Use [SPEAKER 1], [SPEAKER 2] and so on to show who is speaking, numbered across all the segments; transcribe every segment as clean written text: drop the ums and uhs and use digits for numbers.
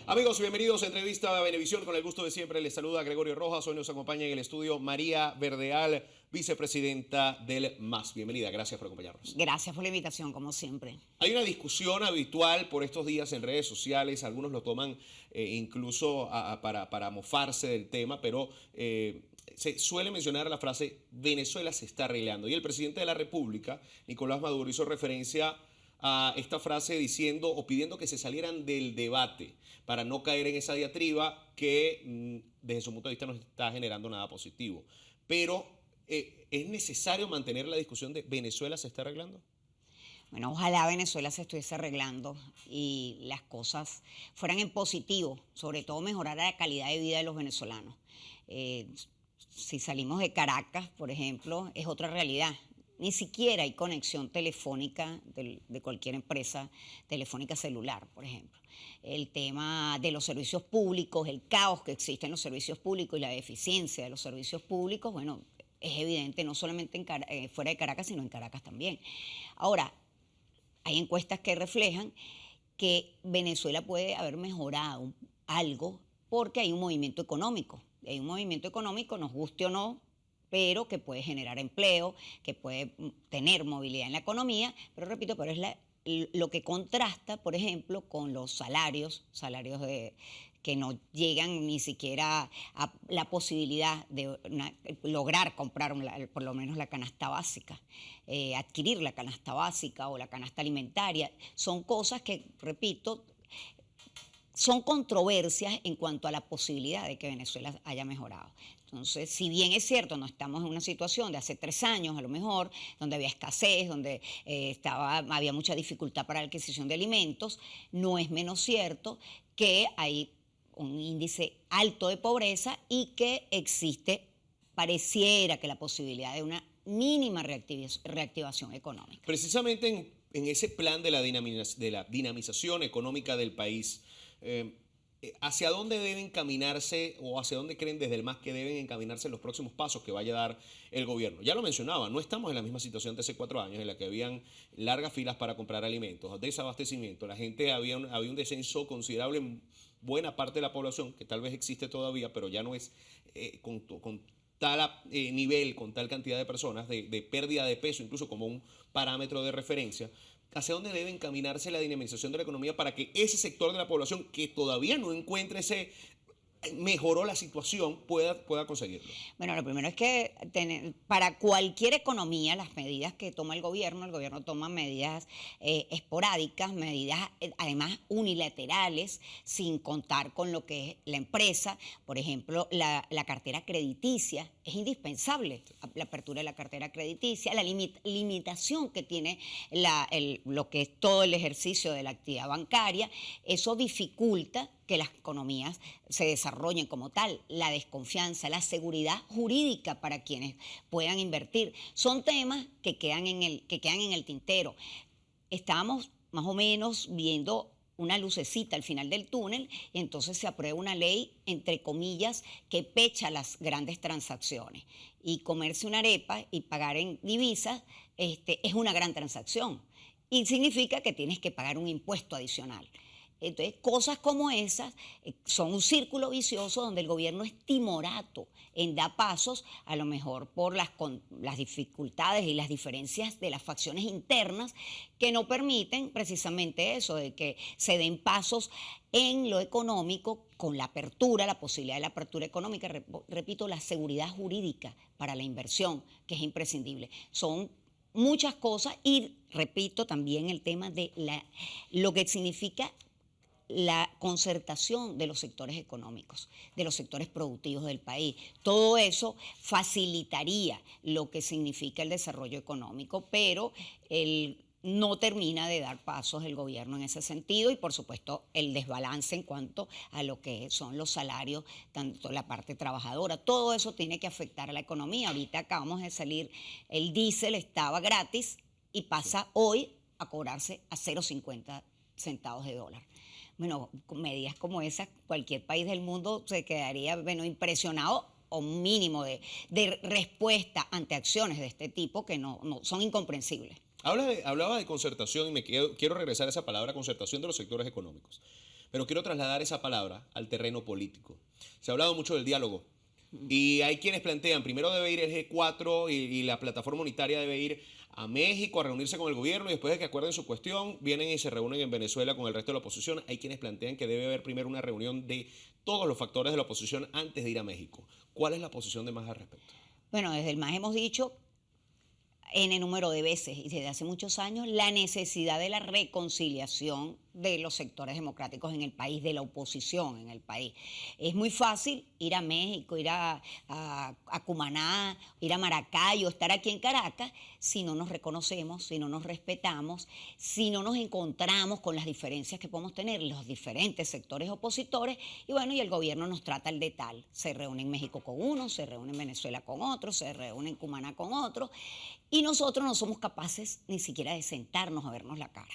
[SPEAKER 1] Amigos, bienvenidos a Entrevista a Venevisión. Con el gusto de siempre les saluda Gregorio Rojas. Hoy nos acompaña en el estudio María Verdeal, vicepresidenta del MAS. Bienvenida, gracias por acompañarnos.
[SPEAKER 2] Gracias por la invitación, como siempre.
[SPEAKER 1] Hay una discusión habitual por estos días en redes sociales, algunos lo toman incluso para mofarse del tema, pero se suele mencionar la frase Venezuela se está arreglando. Y el presidente de la República, Nicolás Maduro, hizo referencia a esta frase diciendo o pidiendo que se salieran del debate para no caer en esa diatriba que desde su punto de vista no está generando nada positivo. Pero ¿es necesario mantener la discusión de Venezuela se está arreglando?
[SPEAKER 2] Bueno, ojalá Venezuela se estuviese arreglando y las cosas fueran en positivo, sobre todo mejorar la calidad de vida de los venezolanos. Si salimos de Caracas, por ejemplo, es otra realidad. Ni siquiera hay conexión telefónica de cualquier empresa telefónica celular, por ejemplo. El tema de los servicios públicos, el caos que existe en los servicios públicos y la deficiencia de los servicios públicos, bueno, es evidente no solamente fuera de Caracas, sino en Caracas también. Ahora, hay encuestas que reflejan que Venezuela puede haber mejorado algo porque hay un movimiento económico. Hay un movimiento económico, nos guste o no, pero que puede generar empleo, que puede tener movilidad en la economía, pero repito, pero es lo que contrasta, por ejemplo, con los salarios que no llegan ni siquiera a la posibilidad de lograr comprar por lo menos la canasta básica, adquirir la canasta básica o la canasta alimentaria. Son cosas que, repito, son controversias en cuanto a la posibilidad de que Venezuela haya mejorado. Entonces, si bien es cierto, no estamos en una situación de hace 3 años, a lo mejor, donde había escasez, donde había mucha dificultad para la adquisición de alimentos, no es menos cierto que hay un índice alto de pobreza y que existe, pareciera que la posibilidad de una mínima reactivación económica.
[SPEAKER 1] Precisamente en ese plan de la dinamización económica del país, ¿hacia dónde deben encaminarse o hacia dónde creen desde el MAS que deben encaminarse los próximos pasos que vaya a dar el gobierno? Ya lo mencionaba, no estamos en la misma situación de hace 4 años en la que habían largas filas para comprar alimentos, desabastecimiento, la gente había un descenso considerable en buena parte de la población, que tal vez existe todavía, pero ya no es con tal nivel, con tal cantidad de personas, de pérdida de peso, incluso como un parámetro de referencia. ¿Hacia dónde debe encaminarse la dinamización de la economía para que ese sector de la población que todavía no encuentre mejoró la situación pueda conseguirlo?
[SPEAKER 2] Bueno, lo primero es que para cualquier economía, las medidas que toma el gobierno toma medidas esporádicas, medidas además unilaterales, sin contar con lo que es la empresa. Por ejemplo, la cartera crediticia es indispensable, la apertura de la cartera crediticia, la limitación que tiene lo que es todo el ejercicio de la actividad bancaria, eso dificulta que las economías se desarrollen como tal, la desconfianza, la seguridad jurídica para quienes puedan invertir. Son temas que quedan en el tintero. Estábamos más o menos viendo una lucecita al final del túnel y entonces se aprueba una ley, entre comillas, que pecha las grandes transacciones. Y comerse una arepa y pagar en divisas es una gran transacción y significa que tienes que pagar un impuesto adicional. Entonces, cosas como esas son un círculo vicioso donde el gobierno es timorato en dar pasos, a lo mejor por las dificultades y las diferencias de las facciones internas que no permiten precisamente eso, de que se den pasos en lo económico con la apertura, la posibilidad de la apertura económica, repito, la seguridad jurídica para la inversión, que es imprescindible. Son muchas cosas y, repito, también el tema de lo que significa la concertación de los sectores económicos, de los sectores productivos del país. Todo eso facilitaría lo que significa el desarrollo económico, pero no termina de dar pasos el gobierno en ese sentido y, por supuesto, el desbalance en cuanto a lo que son los salarios, tanto la parte trabajadora. Todo eso tiene que afectar a la economía. Ahorita acabamos de salir, el diésel estaba gratis y pasa hoy a cobrarse a 0,50 centavos de dólar. Bueno, con medidas como esas, cualquier país del mundo se quedaría impresionado o mínimo de respuesta ante acciones de este tipo que no son incomprensibles.
[SPEAKER 1] Hablaba de concertación y quiero regresar a esa palabra concertación de los sectores económicos. Pero quiero trasladar esa palabra al terreno político. Se ha hablado mucho del diálogo. Y hay quienes plantean, primero debe ir el G4 y la plataforma unitaria debe ir a México a reunirse con el gobierno y después de que acuerden su cuestión, vienen y se reúnen en Venezuela con el resto de la oposición. Hay quienes plantean que debe haber primero una reunión de todos los factores de la oposición antes de ir a México. ¿Cuál es la posición de MAS al respecto?
[SPEAKER 2] Bueno, desde el MAS hemos dicho N número de veces y desde hace muchos años la necesidad de la reconciliación de los sectores democráticos en el país, de la oposición en el país. Es muy fácil ir a México, ir a Cumaná, ir a Maracayo, estar aquí en Caracas, si no nos reconocemos, si no nos respetamos, si no nos encontramos con las diferencias que podemos tener los diferentes sectores opositores, y bueno, y el gobierno nos trata el de tal. Se reúne en México con uno, se reúne en Venezuela con otro, se reúne en Cumaná con otro, y nosotros no somos capaces ni siquiera de sentarnos a vernos la cara.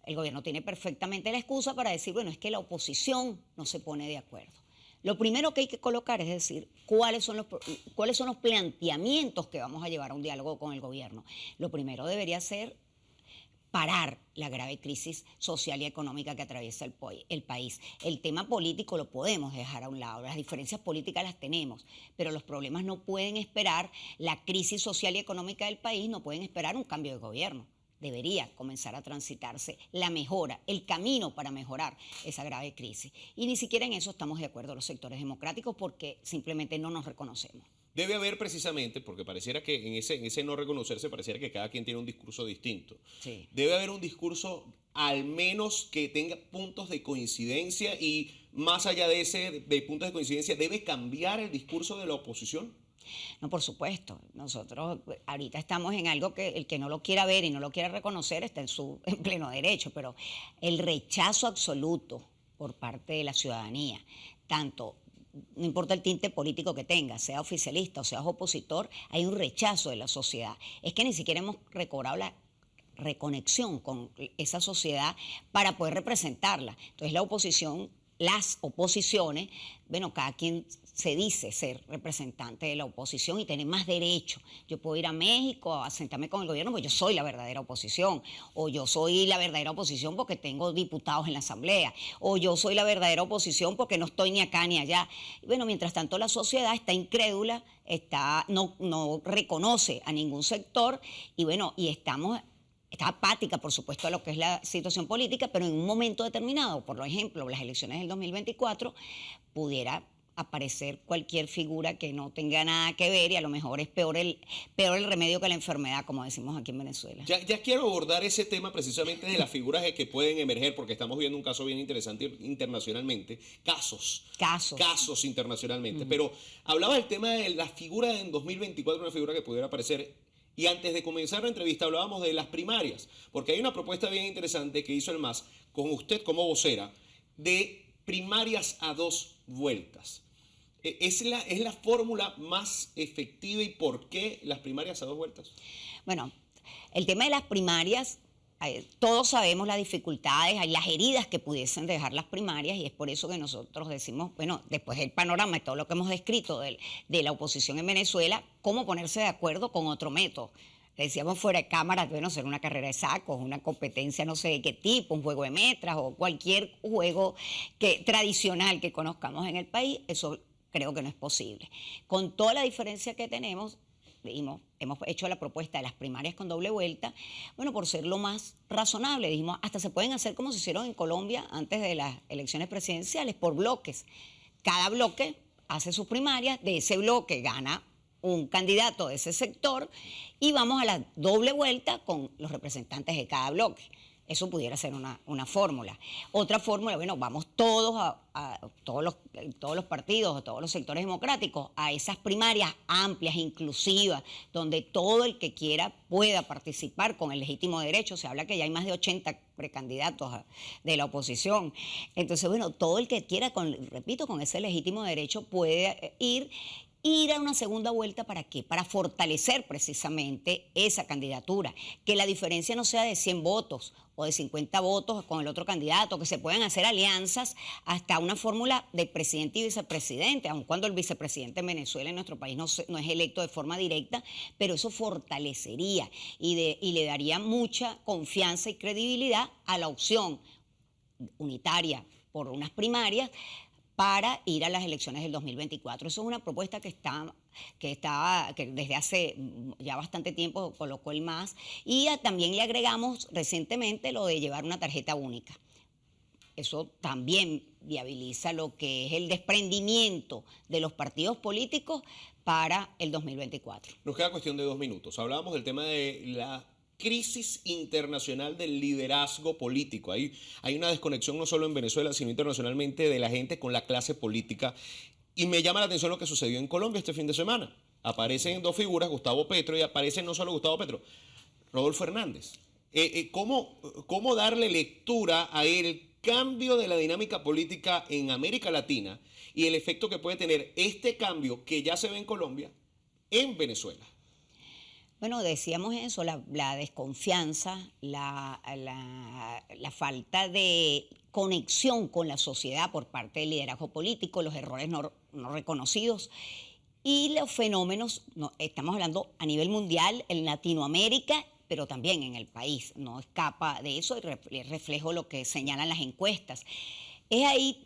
[SPEAKER 2] El gobierno tiene perfectamente la excusa para decir, bueno, es que la oposición no se pone de acuerdo. Lo primero que hay que colocar es decir cuáles son los planteamientos que vamos a llevar a un diálogo con el gobierno. Lo primero debería ser parar la grave crisis social y económica que atraviesa el país. El tema político lo podemos dejar a un lado, las diferencias políticas las tenemos, pero los problemas no pueden esperar, la crisis social y económica del país no pueden esperar un cambio de gobierno. Debería comenzar a transitarse la mejora, el camino para mejorar esa grave crisis. Y ni siquiera en eso estamos de acuerdo los sectores democráticos porque simplemente no nos reconocemos.
[SPEAKER 1] Debe haber precisamente, porque pareciera que en ese no reconocerse, pareciera que cada quien tiene un discurso distinto.
[SPEAKER 2] Sí.
[SPEAKER 1] Debe haber un discurso al menos que tenga puntos de coincidencia y más allá de puntos de coincidencia, ¿debe cambiar el discurso de la oposición?
[SPEAKER 2] No, por supuesto. Nosotros ahorita estamos en algo que el que no lo quiera ver y no lo quiera reconocer está en pleno derecho, pero el rechazo absoluto por parte de la ciudadanía, tanto no importa el tinte político que tenga, sea oficialista o sea opositor, hay un rechazo de la sociedad. Es que ni siquiera hemos recobrado la reconexión con esa sociedad para poder representarla. Entonces las oposiciones, bueno, cada quien se dice ser representante de la oposición y tener más derecho. Yo puedo ir a México a sentarme con el gobierno porque yo soy la verdadera oposición, o yo soy la verdadera oposición porque tengo diputados en la asamblea, o yo soy la verdadera oposición porque no estoy ni acá ni allá. Y bueno, mientras tanto la sociedad está incrédula, no reconoce a ningún sector y bueno, está apática, por supuesto, a lo que es la situación política, pero en un momento determinado, por ejemplo, las elecciones del 2024, pudiera aparecer cualquier figura que no tenga nada que ver y a lo mejor es peor el remedio que la enfermedad, como decimos aquí en Venezuela.
[SPEAKER 1] Ya quiero abordar ese tema precisamente de las figuras que pueden emerger, porque estamos viendo un caso bien interesante internacionalmente, casos internacionalmente, pero hablaba del tema de la figura en 2024, una figura que pudiera aparecer. Y antes de comenzar la entrevista hablábamos de las primarias, porque hay una propuesta bien interesante que hizo el MAS con usted como vocera de primarias a 2 vueltas. ¿Es la fórmula más efectiva y por qué las primarias a 2 vueltas?
[SPEAKER 2] Bueno, el tema de las primarias, todos sabemos las dificultades, hay las heridas que pudiesen dejar las primarias y es por eso que nosotros decimos, bueno, después del panorama y todo lo que hemos descrito de la oposición en Venezuela, cómo ponerse de acuerdo con otro método. Decíamos fuera de cámara, bueno, ser una carrera de sacos, una competencia no sé de qué tipo, un juego de metras o cualquier juego tradicional que conozcamos en el país, eso creo que no es posible. Con toda la diferencia que tenemos, hemos hecho la propuesta de las primarias con doble vuelta, bueno, por ser lo más razonable, dijimos, hasta se pueden hacer como se hicieron en Colombia antes de las elecciones presidenciales, por bloques. Cada bloque hace sus primarias, de ese bloque gana un candidato de ese sector y vamos a la doble vuelta con los representantes de cada bloque. Eso pudiera ser una fórmula. Otra fórmula, bueno, vamos todos todos los partidos, a todos los sectores democráticos, a esas primarias amplias, inclusivas, donde todo el que quiera pueda participar con el legítimo derecho. Se habla que ya hay más de 80 precandidatos de la oposición. Entonces, bueno, todo el que quiera, repito, con ese legítimo derecho puede ir a una segunda vuelta. ¿Para qué? Para fortalecer precisamente esa candidatura, que la diferencia no sea de 100 votos o de 50 votos con el otro candidato, que se puedan hacer alianzas hasta una fórmula de presidente y vicepresidente, aun cuando el vicepresidente en Venezuela, en nuestro país, no es electo de forma directa, pero eso fortalecería y le daría mucha confianza y credibilidad a la opción unitaria, por unas primarias para ir a las elecciones del 2024. Eso es una propuesta que desde hace ya bastante tiempo colocó el MAS, y también le agregamos recientemente lo de llevar una tarjeta única. Eso también viabiliza lo que es el desprendimiento de los partidos políticos para el 2024.
[SPEAKER 1] Nos queda cuestión de 2 minutos. Hablábamos del tema de la crisis internacional del liderazgo político. Hay una desconexión no solo en Venezuela, sino internacionalmente de la gente con la clase política. Y me llama la atención lo que sucedió en Colombia este fin de semana. Aparecen 2 figuras, Gustavo Petro, y aparece no solo Gustavo Petro, Rodolfo Hernández. ¿Cómo darle lectura a el cambio de la dinámica política en América Latina y el efecto que puede tener este cambio que ya se ve en Colombia en Venezuela?
[SPEAKER 2] Bueno, decíamos eso, la desconfianza, la falta de conexión con la sociedad por parte del liderazgo político, los errores no reconocidos y los fenómenos, estamos hablando a nivel mundial, en Latinoamérica, pero también en el país, no escapa de eso y reflejo lo que señalan las encuestas. Es ahí,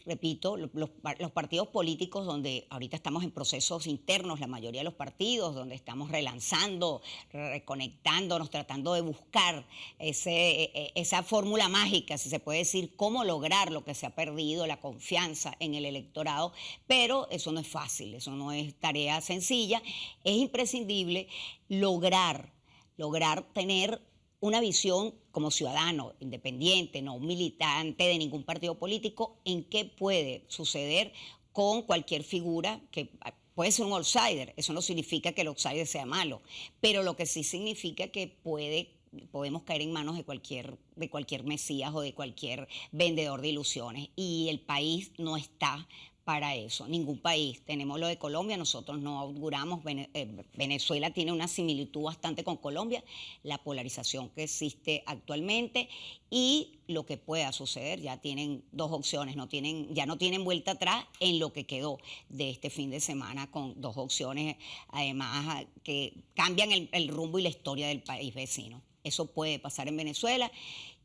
[SPEAKER 2] repito, los partidos políticos donde ahorita estamos en procesos internos, la mayoría de los partidos, donde estamos relanzando, reconectándonos, tratando de buscar esa fórmula mágica, si se puede decir, cómo lograr lo que se ha perdido, la confianza en el electorado, pero eso no es fácil, eso no es tarea sencilla. Es imprescindible lograr tener una visión como ciudadano, independiente, no militante de ningún partido político, en qué puede suceder con cualquier figura que puede ser un outsider. Eso no significa que el outsider sea malo, pero lo que sí significa que podemos caer en manos de cualquier mesías o de cualquier vendedor de ilusiones. Y el país no está para eso, ningún país. Tenemos lo de Colombia, nosotros no auguramos, Venezuela tiene una similitud bastante con Colombia, la polarización que existe actualmente y lo que pueda suceder. Ya tienen 2 opciones, ya no tienen vuelta atrás en lo que quedó de este fin de semana, con 2 opciones además que cambian el rumbo y la historia del país vecino. Eso puede pasar en Venezuela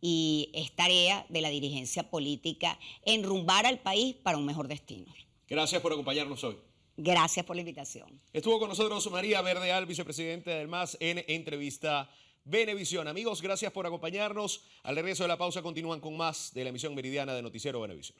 [SPEAKER 2] y es tarea de la dirigencia política enrumbar al país para un mejor destino.
[SPEAKER 1] Gracias por acompañarnos hoy.
[SPEAKER 2] Gracias por la invitación.
[SPEAKER 1] Estuvo con nosotros María Verdeal, vicepresidenta del MAS, en Entrevista Venevisión. Amigos, gracias por acompañarnos. Al regreso de la pausa continúan con más de la emisión meridiana de Noticiero Venevisión.